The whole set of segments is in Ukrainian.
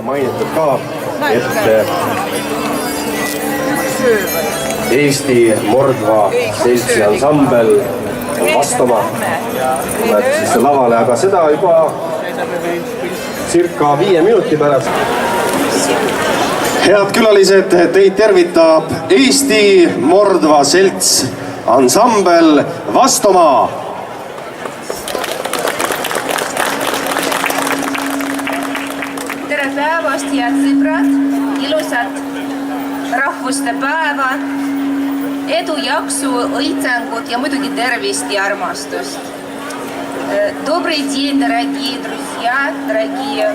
mainitud ka, et Eesti Mordva seltsi ansambel vastama tuleb siis lavale, aga seda juba circa 5 minuti pärast. Head külalised, teid tervitab Eesti Mordva selts ansambel Vastomaa. Tere päevast, head sõbrad, ilusat rahvuste päeva, edu, jaksu, õitsengut ja muidugi tervist ja armastust. Добрый день, дорогие друзья, дорогие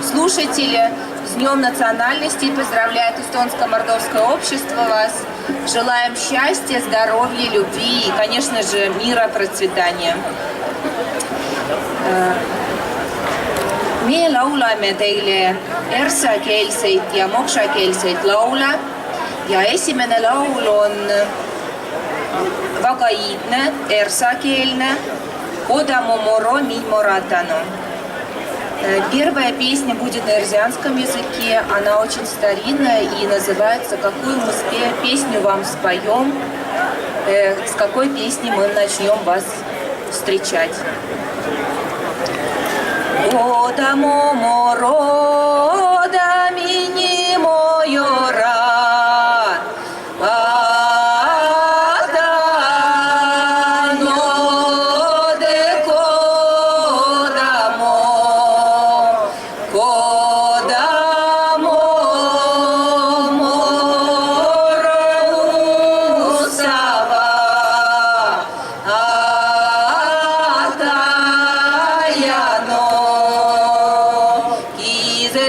слушатели. С Днем национальности поздравляет Эстонско-Мордовское общество вас. Желаем счастья, здоровья, любви и, конечно же, мира, процветания. Me laulame teile ersakeelseid ja mokšakeelseid laule ja esimene laul on väga iidne, ersakeelne, Kodamu Moro Миморатану. Первая песня будет на эрзианском языке, она очень старинная и называется «Какую мы песню вам споем», с какой песни мы начнем вас встречать. Kodamu Moro da mini mojora.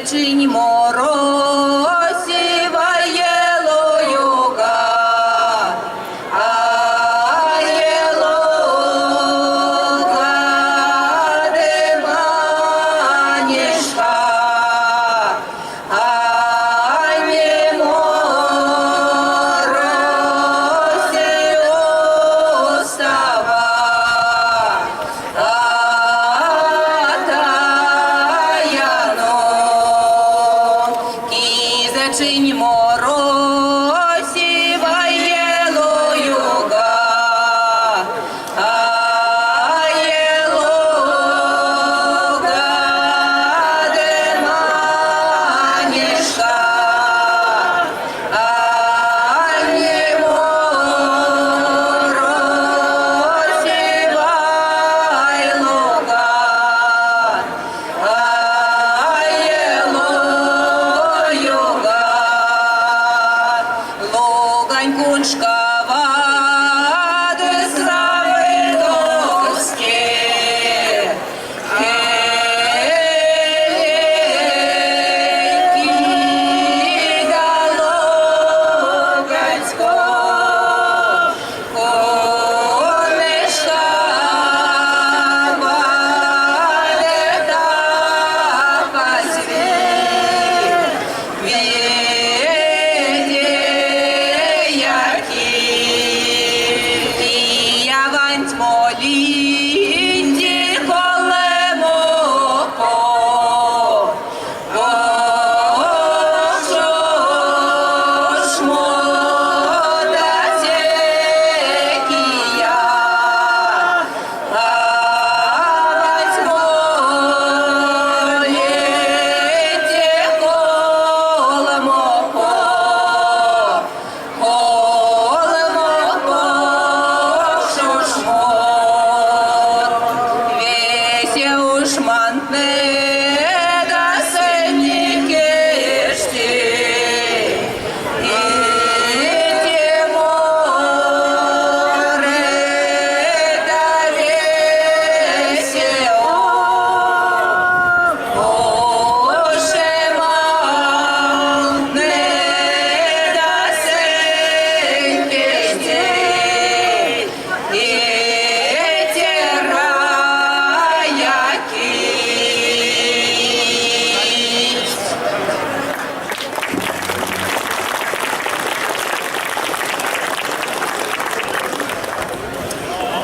Очень морозивое лоюга, елуга деманешка, не морози устава. Очень морозивое лоюга, елуга деманешка, не морозивое луга. Луганькуншкава десравы доски, кида Луганьско, конешкава лета позве.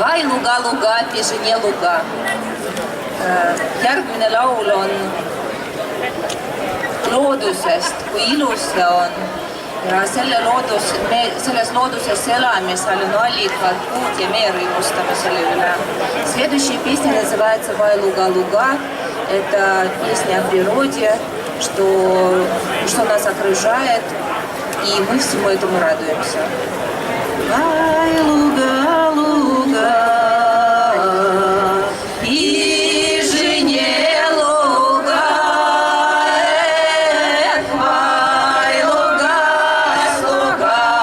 Ай, луга, луга, пижине луga. Järgmine laul on loodusest, kui ilus see on. Ja selles looduses elamisel on allikad puud ja meie rõõmustame selle üle. Следующая песня называется «Вай луга-луга». Это песня о природе, что нас окружает, и мы всему этому радуемся. Вай луга-луга, и жене луга, вай лугас, лугас,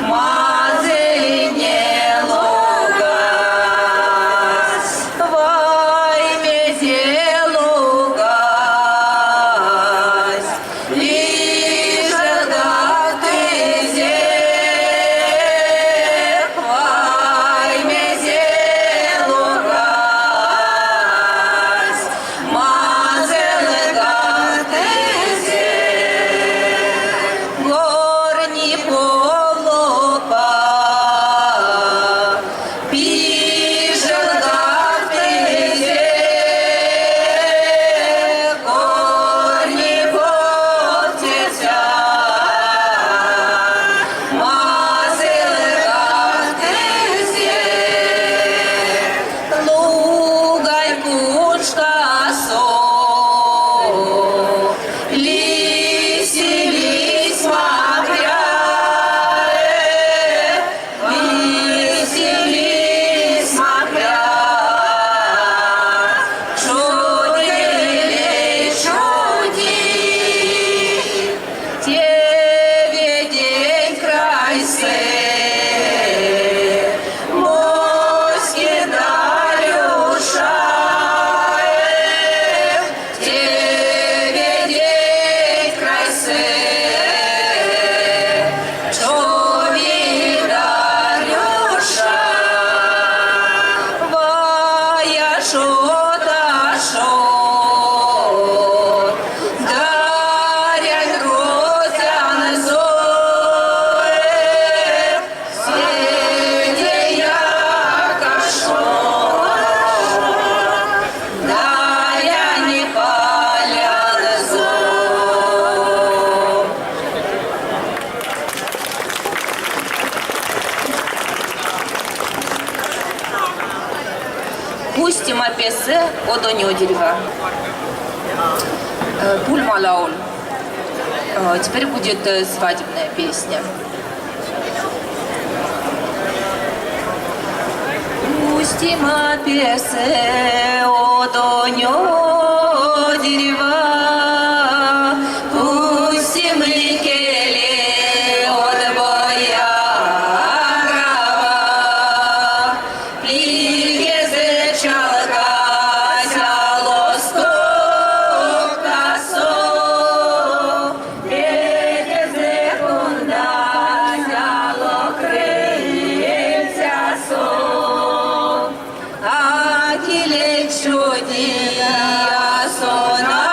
мазыне лугас, вай меде лугас, лишь как ты зех, вай меде лугас, мазылы как ты зех, горни повлопа, пижел как ты зех, горни повтеся, мазылы как ты зех, лугай кучка со, лиси мокря, лиси мокря, чуди, чуди, тебе день крайсы, моськи Дарюша, тебе день крайсы, чуди Дарюша, вая шо-та-шо, даряй грозян зоэ, сиди яка шо, даря не палян зо. Пустим опесе одонё дерева. Пульмалаул. Теперь будет свадебная песня. Пустим опесе одонё дерева, пустим ликеле от боярова, плигезе чалка зяло стопка со, плигезе кунда зяло крыльця со, а килек чуди, а сона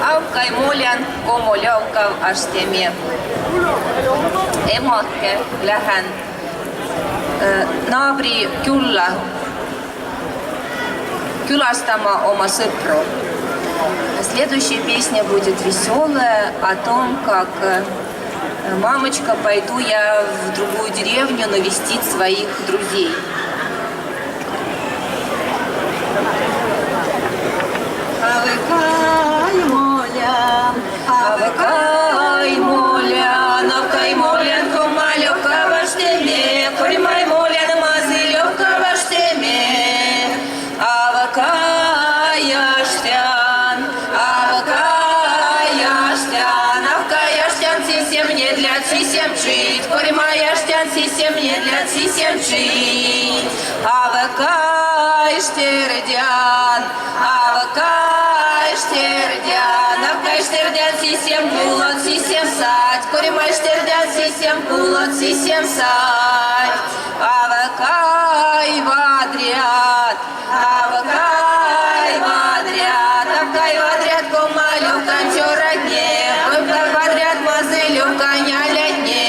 Avkai muljan komolevkav astemi. Emake lähen naabri külla külastama oma sõpru. Следующая песня будет веселая о том, как мамочка, пойду я в другую деревню навестить своих друзей. Авыкай моля, авыкай моля, навкай молян комалевка ваштеме, кормай молян мазылевка ваштеме, авыкай яштян, авыкай яштян, авкай яштян сисем не для сисем чить, кормай яштян сисем не для сисем чить, авыкай штердян, авыкай штердян, авкай штердян сисем булат сисем сать, коримай штердян сисем булат сисем сать, авыкай вадрят, авыкай вадрят, авкай вадрят комалев канчородне, авкай вадрят мазылев канялядне,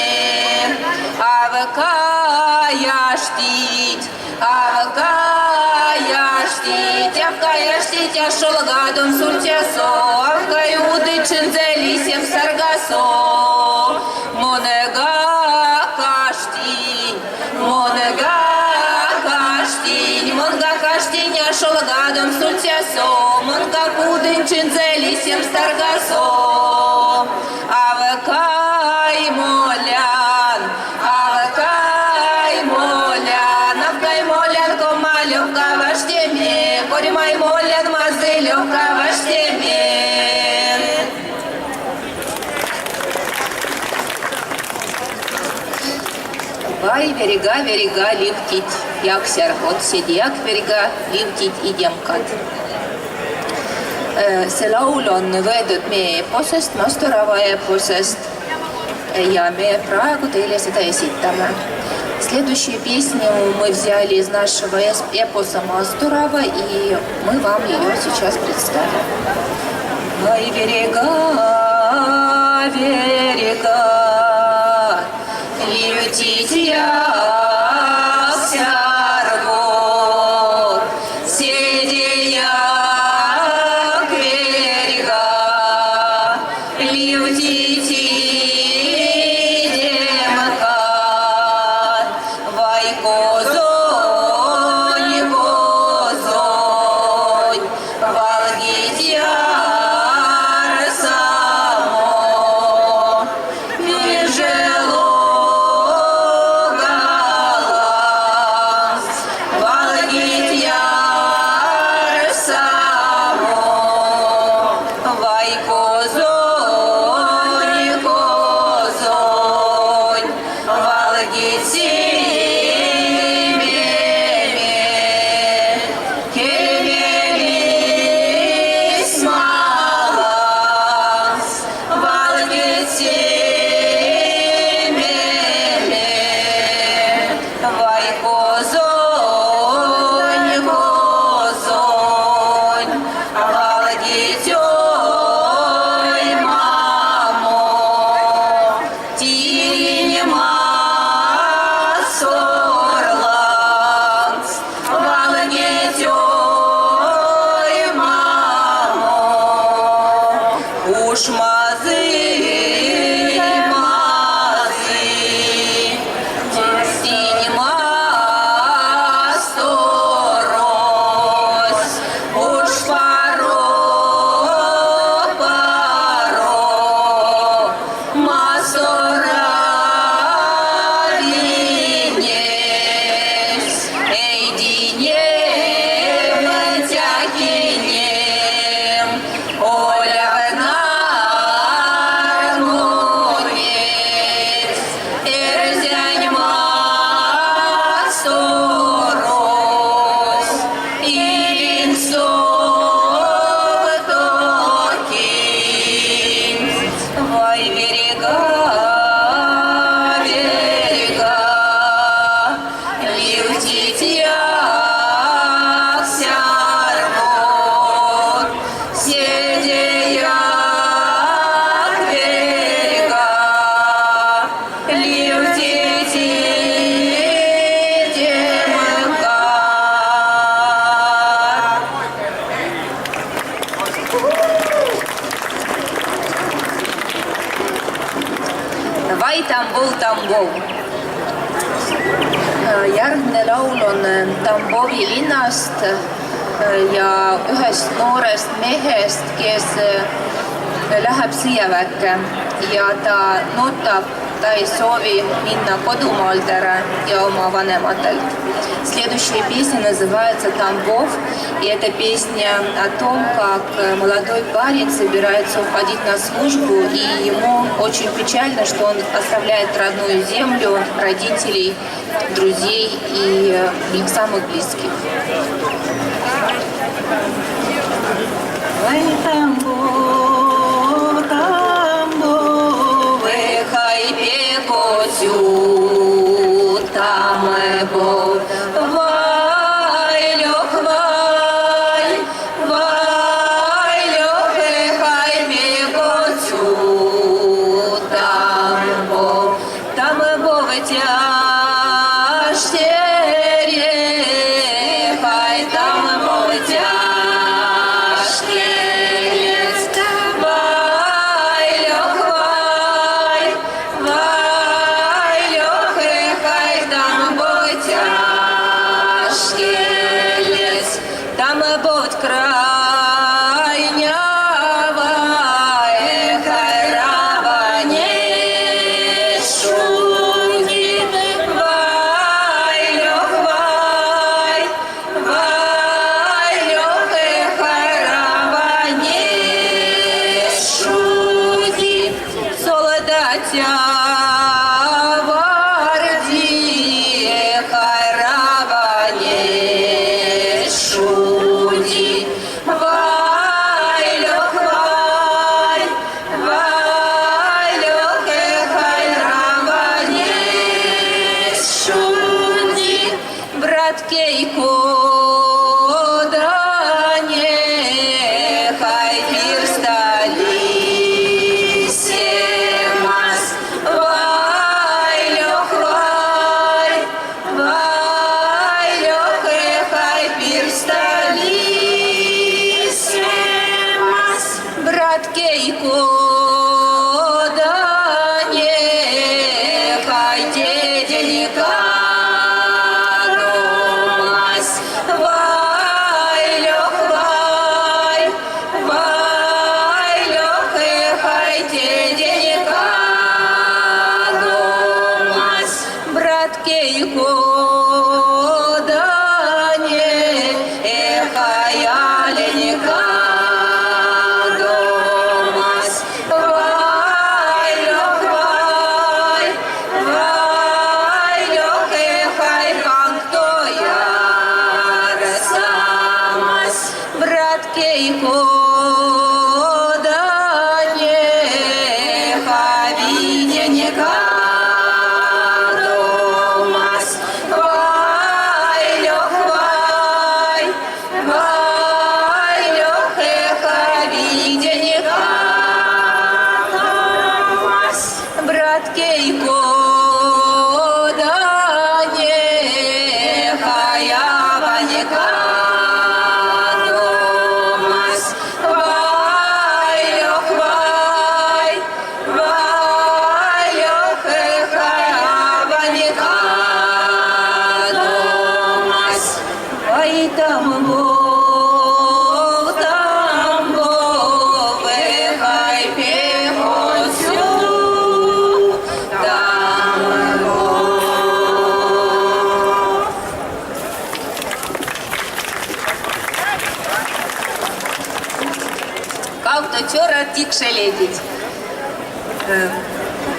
авыкай яштить, авыкай яштить, авкай яштить, ашол гадом сультясо, авкай удычын зелисем саргасо, монега каштинь, монега каштинь, монга каштинь, ашол гадом сультясо, монга удычын зелисем саргасо, авкай молян, авкай молян, авкай молян комалевка ваштеме, коримай молян мазылевка ваштеме. Vai veriga veriga livtit, jaksar hot sedjak veriga livtit idjamkat. See laul on võetud meie eposest, Mastorava eposest ja me praegu teile seda esitame. Следующую песню мы взяли из нашего эпоса Масторава, и мы вам ее сейчас представим. Ай, берега, берега, лютить ясярго, седеяк берега, лютить идемкат, вай козонь, козонь, валгить яр само, межело галас, валгить яр само, вай козонь, козонь, валгить семеме, кемели смалас, валгить семеме, вай козонь, козонь, валгить ой, мамо, тинема сорланс, валгить ой, мамо, уж мазы, мазы, тинема сторос, уж паро, паро, масоравинес, эйдинем, тякинем, олягна Vai Tambov, Tambov. Järgmine laul on Tambovi linnast ja ühest noorest mehest, kes läheb sõjaväkke ja ta nutab, ta ei soovi minna kodumaalt ära ja oma vanematelt. Следующая песня называется «Тамбов», и это песня о том, как молодой парень собирается уходить на службу, и ему очень печально, что он оставляет родную землю, родителей, друзей и самых близких. Ой, Тамбов, Тамбов, Хай пекосю, там бо, вай лёг, вай лёг, хай пекосю, там бо вытяжьте, хай там бо вытяжьте.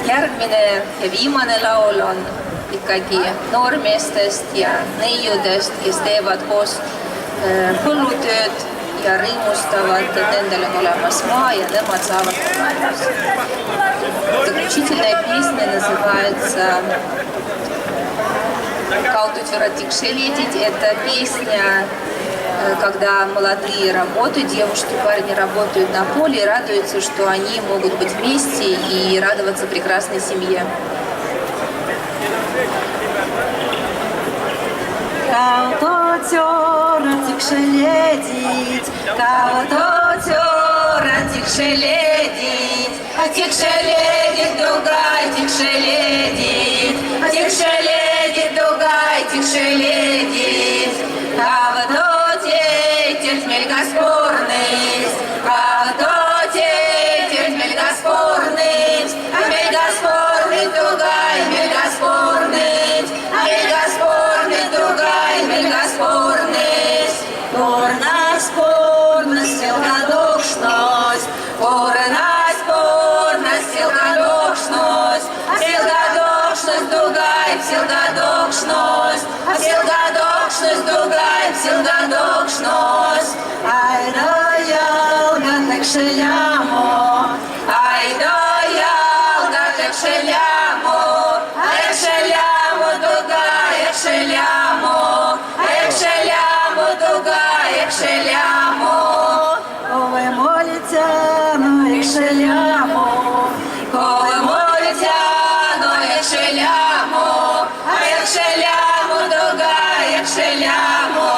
Järgmine ja viimane laul on ikkagi noormeestest ja neiudest, kes teevad koos põllutööd ja rõõmustavad, et nendel on olemas maa ja nemad saavad majandus. Заключительная песня называется «Kaudud võratikše liedid». Это песня, когда молодые работают, девушки, парни работают на поле и радуются, что они могут быть вместе и радоваться прекрасной семье. Kaudud võratikše liedid, kaudud võratikše liedid, тихше ледит дугай, тихше ледит, тихше ледит дугай, тихше ледит. А в доте терпель госпорный, а в доте терпель госпорный, а мель госпорный дугай, мель госпорный, а мель госпорный дугай, мель госпорный. Порна спорна силгадошность, порна спорна силгадошность, а силгадошность дугай, силгадошность, а силгадошность дугай, силгадошность. Ай да ялга так шелямо, ай да ялга так шелямо, ай шелямо дугай, шелямо, ай шелямо дугай, шелямо. Ове молиться, ну і шелямо. Коли молиться, но як шелямо, а як шелямо дугай, як шелямо,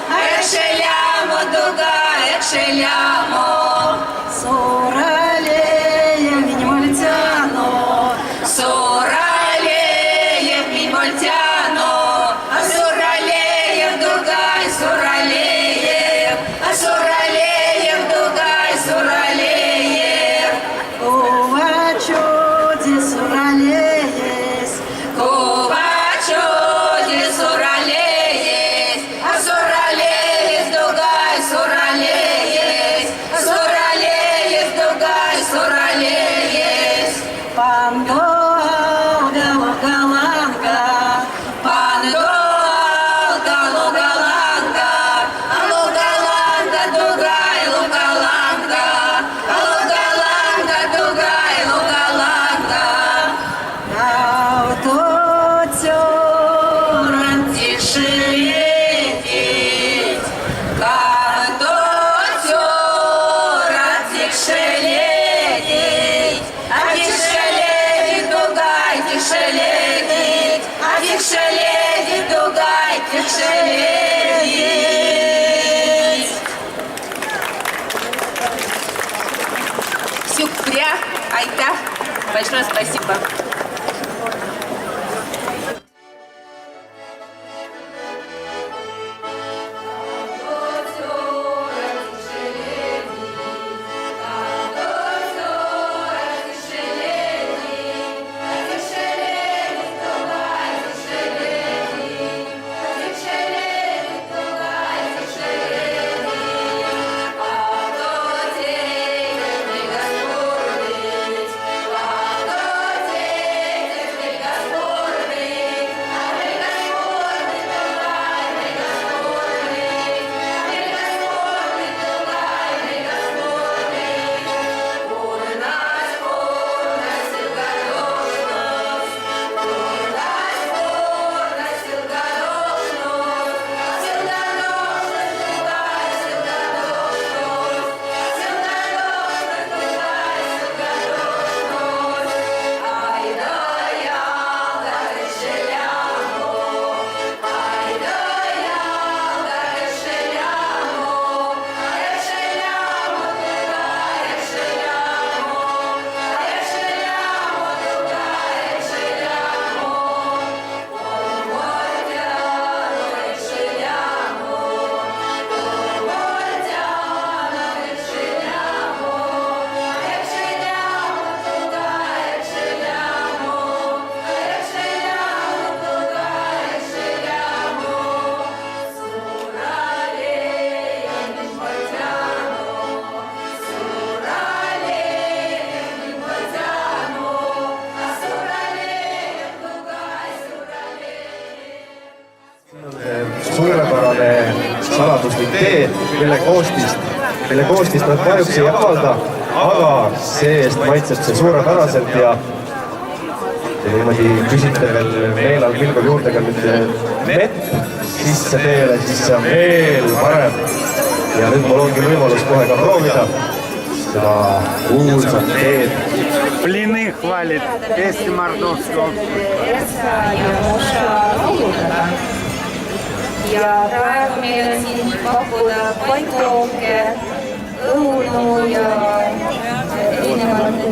а як шелямо дугай, як шелямо. Суралея він мольцяно, Суралеєв мій мольтяно, а Суралеєв дугай, Суралеєв, а Суралеєв дугай, Суралеєв. увачуді суралеєсь, Кувачоді Суралеєв, а Суралеєв дугай, Суралеєв, а Суралеєв дугай, Суралеєв. пандолга лугаланга, Пан Голга, Лугаланга, а Лугаланга дугай, Лугаланга, а Лугаланга дугай, Лугаланга. автоцьоран Тише летить, как доцёра, тише летить, а тише летит дугай, тише летит, а тише летит дугай, тише летит. Сюкпря, айта. Большое спасибо. Suurepärane saladuslik tee, mille koostist nad kahjuks ei avalda, aga see-eest maitseb see suurepäraselt ja niimoodi küsite veel meelal pilgul juurde ka nüüd vett sisse teele, siis see on veel parem. Ja nüüd mul ongi võimalus kohe ka proovida seda kuulsat teed. Блины хвалит песни Мордовского. Ja praegu meil on siin pakkuda koikurooke, õunu ja erinevate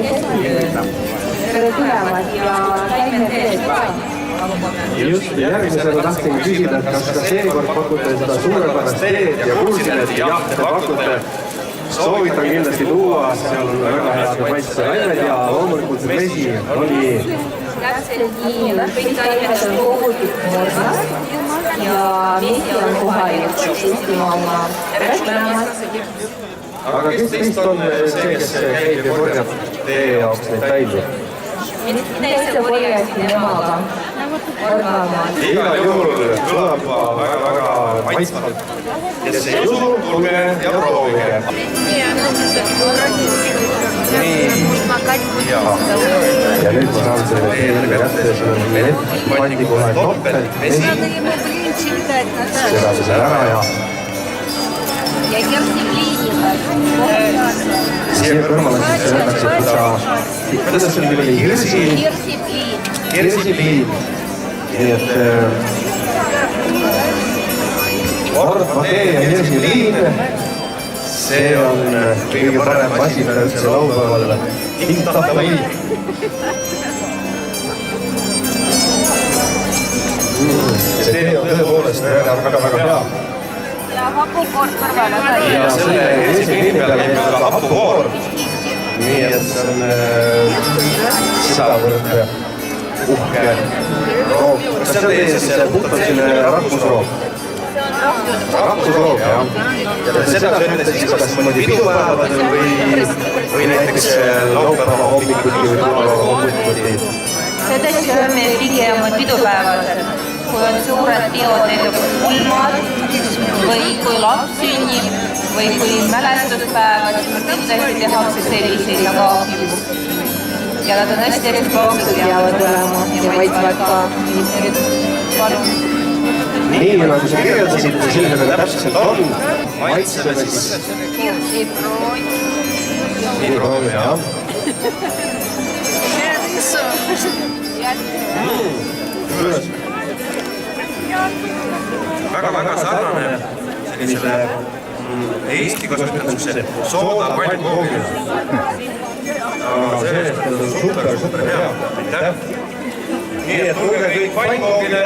just, järgmisena tahtsin küsida, et kas ka seekord pakute seda suurepärast teed ja kuulsin, et jah, te pakute. Soovitan kindlasti tuua, seal on väga head maitse aimed ja loomulikult see vesi oli... Täpselt nii, kõik aimed on kogutud Moornast ja vesi on kohalik Eestimaa oma päraklamas. Aga kes teist on see, kes käib ja korjab teie jaoks neid taimi? Mitte korjasti nemaga. Igal juhul kõlab väga maitsvalt. Kes ei usu, tulge ja proovige. Ja nüüd ma saan selle teile kätte, see on lett, pandi kohe topelt, vesi. Seda siis ära ja... Siia kõrvale siis öeldakse, et sa... Kuidas see oli? Hirsipliin. Nii et... Orva tee ja hirsipliin. See on kõige parem asi, mida üldse laupäeval hingata või. See tee on tõepoolest väga hea. Ja hapukoor kõrvale. Ja selle hirsipliini peale on ka hapukoor. Nii et see on sedavõrd uhke roog. Kas see on teie siis puhtalt selline rahvusroog? Rahvusroog, jah. Ja seda sööte siis kas mõni pidupäevadel või näiteks laupäeva hommikuti või tuupäeva hommikuti? Seda sööme pigem pidupäevadel, kui on suured peod, näiteks pulmad või kui laps sünnib või kui mälestuspäevad, siis kindlasti tehakse selliseid nagu ahju. Ja nad on hästi eksplooksed peavad olema ja maitsvad ka palun. Nii nagu sa kirjeldasid, selline täpselt on. Maitseme siis... Hirsiproovi, jah. Kuidas? Väga sarnane sellisele Eesti kasutatakse sooda pannkoogile. Aga sellest on super hea. Nii et tulge kõik pannkoogile.